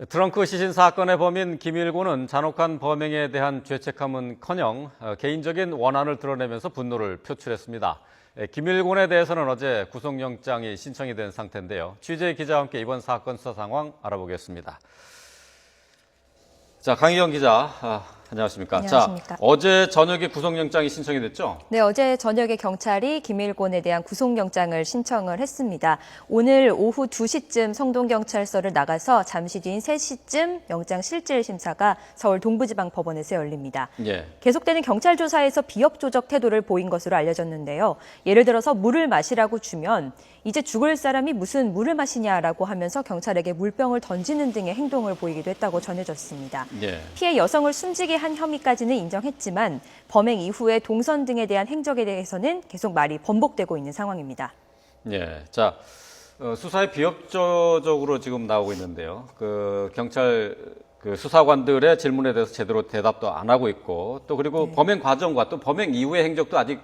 트렁크 시신 사건의 범인 김일곤은 잔혹한 범행에 대한 죄책감은커녕 개인적인 원한을 드러내면서 분노를 표출했습니다. 김일곤에 대해서는 어제 구속영장이 신청이 된 상태인데요. 취재 기자와 함께 이번 사건 수사 상황 알아보겠습니다. 자, 강희경 기자, 안녕하십니까? 안녕하십니까? 자, 어제 저녁에 구속영장이 신청이 됐죠? 네, 어제 저녁에 경찰이 김일곤에 대한 구속영장을 신청을 했습니다. 오늘 오후 2시쯤 성동경찰서를 나가서 잠시 뒤인 3시쯤 영장 실질 심사가 서울 동부지방법원에서 열립니다. 예. 계속되는 경찰 조사에서 비협조적 태도를 보인 것으로 알려졌는데요. 예를 들어서 물을 마시라고 주면 이제 죽을 사람이 무슨 물을 마시냐라고 하면서 경찰에게 물병을 던지는 등의 행동을 보이기도 했다고 전해졌습니다. 예. 피해 여성을 숨지게 한 혐의까지는 인정했지만 범행 이후에 동선 등에 대한 행적에 대해서는 계속 말이 번복되고 있는 상황입니다. 예. 자, 수사에 비협조적으로 지금 나오고 있는데요. 경찰 수사관들의 질문에 대해서 제대로 대답도 안 하고 있고 또 그리고 범행 과정과 또 범행 이후의 행적도 아직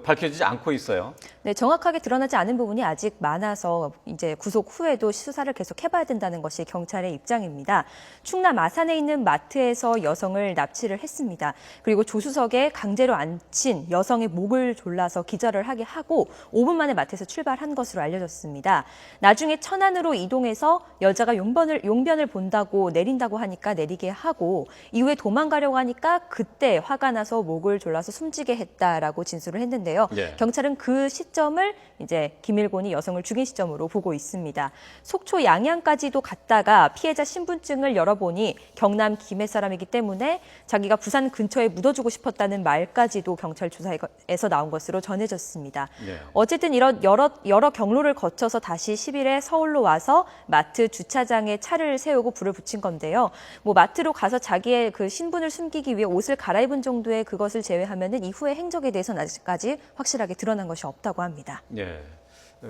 밝혀지지 않고 있어요. 네, 정확하게 드러나지 않은 부분이 아직 많아서 이제 구속 후에도 수사를 계속 해봐야 된다는 것이 경찰의 입장입니다. 충남 아산에 있는 마트에서 여성을 납치를 했습니다. 그리고 조수석에 강제로 앉힌 여성의 목을 졸라서 기절을 하게 하고 5분 만에 마트에서 출발한 것으로 알려졌습니다. 나중에 천안으로 이동해서 여자가 용변을 본다고 내린다고 하니까 내리게 하고 이후에 도망가려고 하니까 그때 화가 나서 목을 졸라서 숨지게 했다라고 진술을 했는데요. 예. 경찰은 그 시점을 이제 김일곤이 여성을 죽인 시점으로 보고 있습니다. 속초 양양까지도 갔다가 피해자 신분증을 열어보니 경남 김해 사람이기 때문에 자기가 부산 근처에 묻어주고 싶었다는 말까지도 경찰 조사에서 나온 것으로 전해졌습니다. 예. 어쨌든 이런 여러 경로를 거쳐서 다시 10일에 서울로 와서 마트 주차장에 차를 세우고 불을 붙인 건데요. 마트로 가서 자기의 그 신분을 숨기기 위해 옷을 갈아입은 정도의 그것을 제외하면은 이후의 행적에 대해서는 아직까지 확실하게 드러난 것이 없다고 합니다. 예.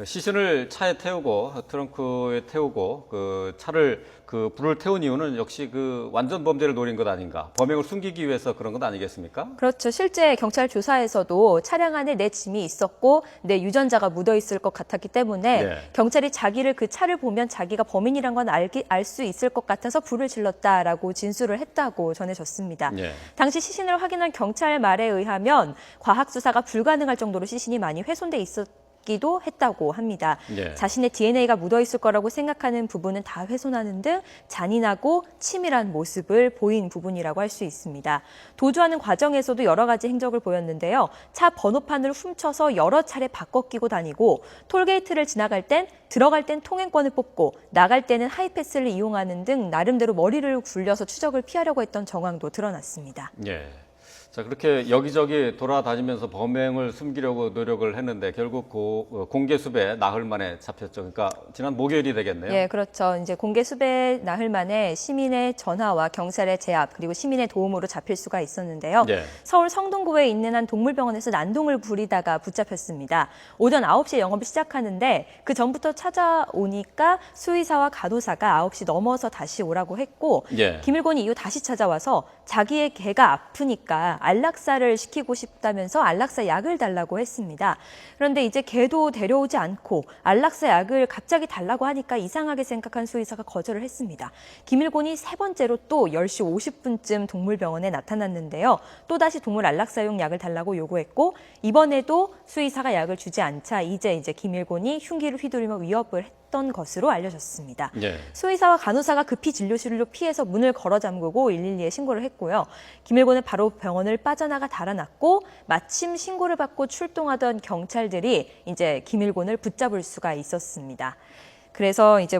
시신을 차에 태우고 트렁크에 태우고 차를 불을 태운 이유는 역시 완전 범죄를 노린 것 아닌가? 범행을 숨기기 위해서 그런 것 아니겠습니까? 그렇죠. 실제 경찰 조사에서도 차량 안에 내 짐이 있었고 내 유전자가 묻어 있을 것 같았기 때문에 네. 경찰이 자기를 그 차를 보면 자기가 범인이란 건 알 수 있을 것 같아서 불을 질렀다라고 진술을 했다고 전해졌습니다. 네. 당시 시신을 확인한 경찰 말에 의하면 과학 수사가 불가능할 정도로 시신이 많이 훼손돼 있었기도 했다고 합니다. 네. 자신의 DNA가 묻어있을 거라고 생각하는 부분은 다 훼손하는 등 잔인하고 치밀한 모습을 보인 부분이라고 할 수 있습니다. 도주하는 과정에서도 여러 가지 행적을 보였는데요. 차 번호판을 훔쳐서 여러 차례 바꿔 끼고 다니고 톨게이트를 지나갈 땐 들어갈 땐 통행권을 뽑고 나갈 때는 하이패스를 이용하는 등 나름대로 머리를 굴려서 추적을 피하려고 했던 정황도 드러났습니다. 예. 자, 그렇게 여기저기 돌아다니면서 범행을 숨기려고 노력을 했는데 결국 공개 수배 나흘 만에 잡혔죠. 그러니까 지난 목요일이 되겠네요. 예, 그렇죠. 이제 공개 수배 나흘 만에 시민의 전화와 경찰의 제압 그리고 시민의 도움으로 잡힐 수가 있었는데요. 예. 서울 성동구에 있는 한 동물병원에서 난동을 부리다가 붙잡혔습니다. 오전 9시에 영업을 시작하는데 그 전부터 찾아오니까 수의사와 간호사가 9시 넘어서 다시 오라고 했고 예. 김일곤이 이후 다시 찾아와서 자기의 개가 아프니까 안락사를 시키고 싶다면서 안락사 약을 달라고 했습니다. 그런데 이제 개도 데려오지 않고 안락사 약을 갑자기 달라고 하니까 이상하게 생각한 수의사가 거절을 했습니다. 김일곤이 세 번째로 또 10시 50분쯤 동물병원에 나타났는데요. 또다시 동물 안락사용 약을 달라고 요구했고 이번에도 수의사가 약을 주지 않자 이제 김일곤이 흉기를 휘두르며 위협을 했던 것으로 알려졌습니다. 예. 수의사와 간호사가 급히 진료실로 피해서 문을 걸어 잠그고 112에 신고를 했고요. 김일곤은 바로 병원을 빠져나가 달아났고 마침 신고를 받고 출동하던 경찰들이 이제 김일곤을 붙잡을 수가 있었습니다. 그래서 이제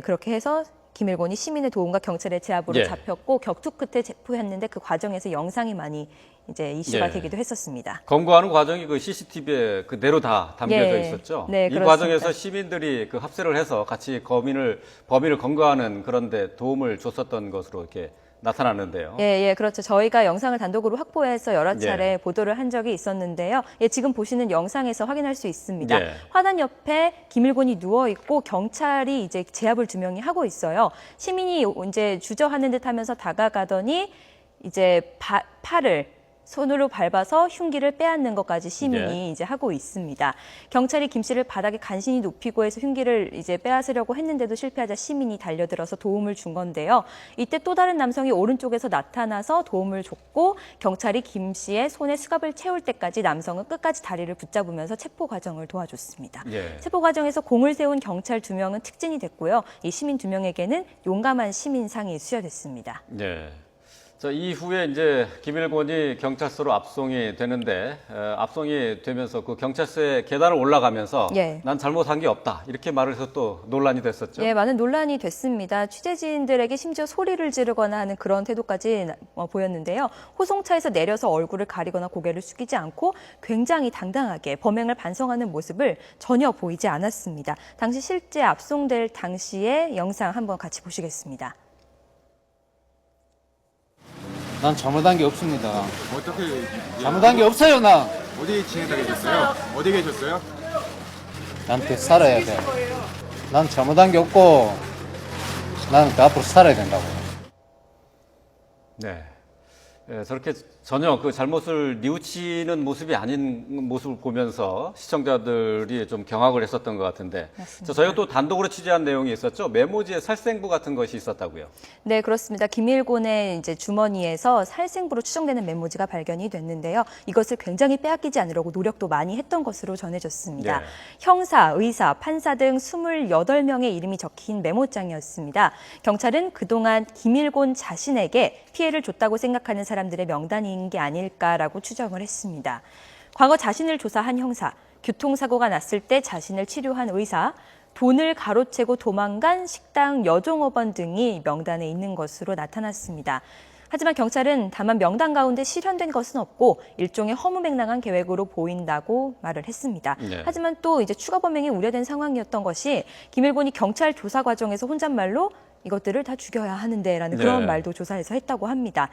그렇게 해서 김일곤이 시민의 도움과 경찰의 제압으로 예. 잡혔고 격투 끝에 체포했는데 그 과정에서 영상이 많이 이제 이슈가 예. 되기도 했었습니다. 검거하는 과정이 CCTV에 그대로 다 담겨져 예. 있었죠. 네, 이 그렇습니다. 과정에서 시민들이 합세를 해서 같이 범인을 검거하는 그런데 도움을 줬었던 것으로 이렇게 나타났는데요. 예, 그렇죠. 저희가 영상을 단독으로 확보해서 여러 차례 예. 보도를 한 적이 있었는데요. 예, 지금 보시는 영상에서 확인할 수 있습니다. 예. 화단 옆에 김일곤이 누워 있고 경찰이 이제 제압을 2명이 하고 있어요. 시민이 이제 주저하는 듯하면서 다가가더니 이제 팔을 손으로 밟아서 흉기를 빼앗는 것까지 시민이 이제 하고 있습니다. 경찰이 김 씨를 바닥에 간신히 눕히고 해서 흉기를 이제 빼앗으려고 했는데도 실패하자 시민이 달려들어서 도움을 준 건데요. 이때 또 다른 남성이 오른쪽에서 나타나서 도움을 줬고 경찰이 김 씨의 손에 수갑을 채울 때까지 남성은 끝까지 다리를 붙잡으면서 체포 과정을 도와줬습니다. 예. 체포 과정에서 공을 세운 경찰 2명은 특진이 됐고요. 이 시민 2명에게는 용감한 시민상이 수여됐습니다. 네. 자, 이후에 이제 김일곤이 경찰서로 압송이 되는데 압송이 되면서 그 경찰서의 계단을 올라가면서 예. 난 잘못한 게 없다 이렇게 말을 해서 또 논란이 됐었죠. 예, 많은 논란이 됐습니다. 취재진들에게 심지어 소리를 지르거나 하는 그런 태도까지 보였는데요. 호송차에서 내려서 얼굴을 가리거나 고개를 숙이지 않고 굉장히 당당하게 범행을 반성하는 모습을 전혀 보이지 않았습니다. 당시 실제 압송될 당시의 영상 한번 같이 보시겠습니다. 난 잘못한 게 없습니다. 어떻게 잘못한 게 없어요, 나. 어디 지내다 계셨어요? 어디 계셨어요? 나한테 살아야 돼. 난 잘못한 게 없고, 나는 그 앞으로 살아야 된다고. 네. 예, 저렇게 전혀 그 잘못을 뉘우치는 모습이 아닌 모습을 보면서 시청자들이 좀 경악을 했었던 것 같은데, 맞습니다. 저희가 또 단독으로 취재한 내용이 있었죠. 메모지에 살생부 같은 것이 있었다고요. 네, 그렇습니다. 김일곤의 이제 주머니에서 살생부로 추정되는 메모지가 발견이 됐는데요. 이것을 굉장히 빼앗기지 않으려고 노력도 많이 했던 것으로 전해졌습니다. 네. 형사, 의사, 판사 등 28명의 이름이 적힌 메모장이었습니다. 경찰은 그동안 김일곤 자신에게 피해를 줬다고 생각하는 사람들의 명단인 게 아닐까라고 추정을 했습니다. 과거 자신을 조사한 형사, 교통사고가 났을 때 자신을 치료한 의사, 돈을 가로채고 도망간 식당 여종업원 등이 명단에 있는 것으로 나타났습니다. 하지만 경찰은 다만 명단 가운데 실현된 것은 없고 일종의 허무맹랑한 계획으로 보인다고 말을 했습니다. 네. 하지만 또 이제 추가 범행이 우려된 상황이었던 것이 김일곤이 경찰 조사 과정에서 혼잣말로 이것들을 다 죽여야 하는데라는 네. 그런 말도 조사에서 했다고 합니다.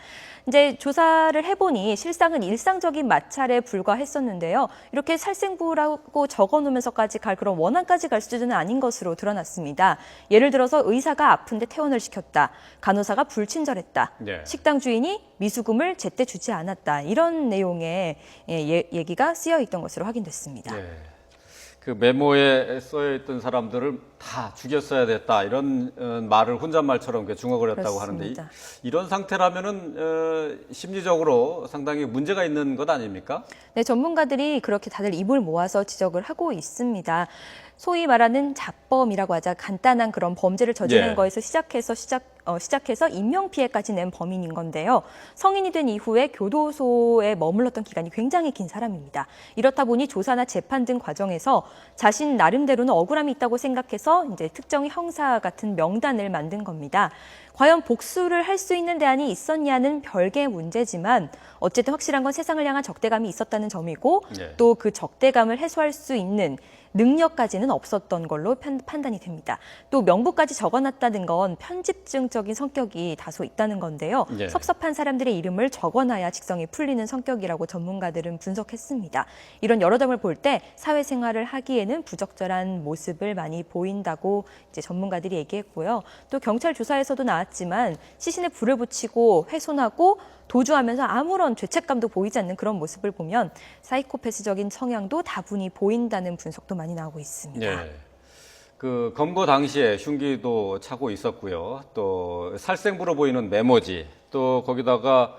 이제 조사를 해보니 실상은 일상적인 마찰에 불과했었는데요. 이렇게 살생부라고 적어놓으면서까지 갈 그런 원한까지 갈 수준은 아닌 것으로 드러났습니다. 예를 들어서 의사가 아픈데 퇴원을 시켰다. 간호사가 불친절했다. 네. 식당 주인이 미수금을 제때 주지 않았다. 이런 내용의 얘기가 쓰여 있던 것으로 확인됐습니다. 네. 그 메모에 써있던 사람들을 다 죽였어야 됐다 이런 말을 혼잣말처럼 중얼거렸다고 하는데 그렇습니다. 이런 상태라면은 심리적으로 상당히 문제가 있는 것 아닙니까? 네, 전문가들이 그렇게 다들 입을 모아서 지적을 하고 있습니다. 소위 말하는 잡범이라고 하자 간단한 그런 범죄를 저지른 예. 거에서 시작해서 인명피해까지 낸 범인인 건데요. 성인이 된 이후에 교도소에 머물렀던 기간이 굉장히 긴 사람입니다. 이렇다 보니 조사나 재판 등 과정에서 자신 나름대로는 억울함이 있다고 생각해서 이제 특정 형사 같은 명단을 만든 겁니다. 과연 복수를 할 수 있는 대안이 있었냐는 별개의 문제지만 어쨌든 확실한 건 세상을 향한 적대감이 있었다는 점이고 네. 또 그 적대감을 해소할 수 있는 능력까지는 없었던 걸로 판단이 됩니다. 또 명부까지 적어놨다는 건 편집증적인 성격이 다소 있다는 건데요. 네. 섭섭한 사람들의 이름을 적어놔야 직성이 풀리는 성격이라고 전문가들은 분석했습니다. 이런 여러 점을 볼 때 사회생활을 하기에는 부적절한 모습을 많이 보인다고 이제 전문가들이 얘기했고요. 또 경찰 조사에서도 나왔지만 시신에 불을 붙이고 훼손하고 도주하면서 아무런 죄책감도 보이지 않는 그런 모습을 보면 사이코패스적인 성향도 다분히 보인다는 분석도 많이 나오고 있습니다. 네. 그 검거 당시에 흉기도 차고 있었고요. 또 살생부로 보이는 메모지, 또 거기다가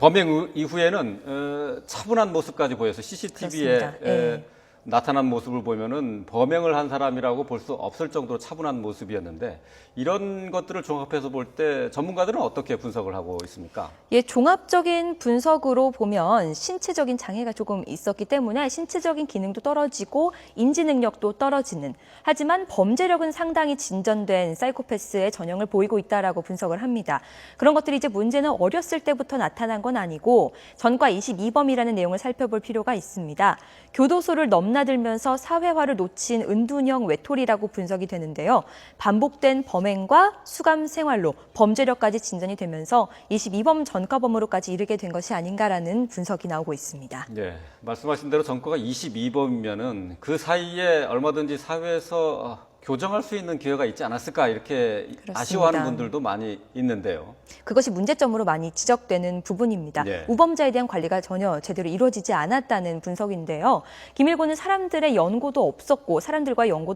범행 이후에는 차분한 모습까지 보여서 CCTV에 그렇습니다. 예. 나타난 모습을 보면은 범행을 한 사람이라고 볼 수 없을 정도로 차분한 모습이었는데 이런 것들을 종합해서 볼 때 전문가들은 어떻게 분석을 하고 있습니까? 예, 종합적인 분석으로 보면 신체적인 장애가 조금 있었기 때문에 신체적인 기능도 떨어지고 인지 능력도 떨어지는 하지만 범죄력은 상당히 진전된 사이코패스의 전형을 보이고 있다라고 분석을 합니다. 그런 것들이 이제 문제는 어렸을 때부터 나타난 건 아니고 전과 22범이라는 내용을 살펴볼 필요가 있습니다. 교도소를 넘나들면서 사회화를 놓친 은둔형 외톨이라고 분석이 되는데요. 반복된 범행과 수감 생활로 범죄력까지 진전이 되면서 22범 전과범으로까지 이르게 된 것이 아닌가라는 분석이 나오고 있습니다. 네, 말씀하신 대로 전과가 22범이면은 그 사이에 얼마든지 사회에서 교정할 수 있는 기회가 있지 않았을까 이렇게 그렇습니다. 아쉬워하는 분들도 많이 있는데요. 그것이 문제점으로 많이 지적되는 부분입니다. 네. 우범자에 대한 관리가 전혀 제대로 이루어지지 않았다는 분석인데요. 김일곤은 사람들과의 연고도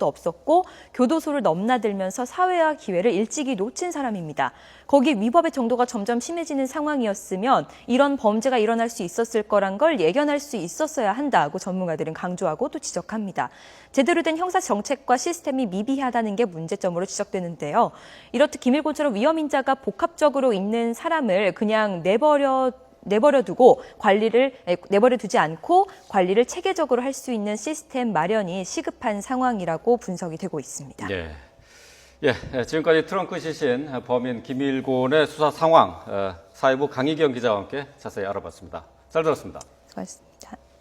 없었고 교도소를 넘나들면서 사회화 기회를 일찍이 놓친 사람입니다. 거기에 위법의 정도가 점점 심해지는 상황이었으면 이런 범죄가 일어날 수 있었을 거란 걸 예견할 수 있었어야 한다고 전문가들은 강조하고 또 지적합니다. 제대로 된 형사 정책과 시스템이 미비하다는 게 문제점으로 지적되는데요. 이렇듯 김일곤처럼 위험인자가 복합적으로 있는 사람을 그냥 내버려두지 않고 관리를 체계적으로 할 수 있는 시스템 마련이 시급한 상황이라고 분석이 되고 있습니다. 지금까지 트렁크 시신 범인 김일곤의 수사 상황 사회부 강희경 기자와 함께 자세히 알아봤습니다. 잘 들었습니다. 수고하셨습니다.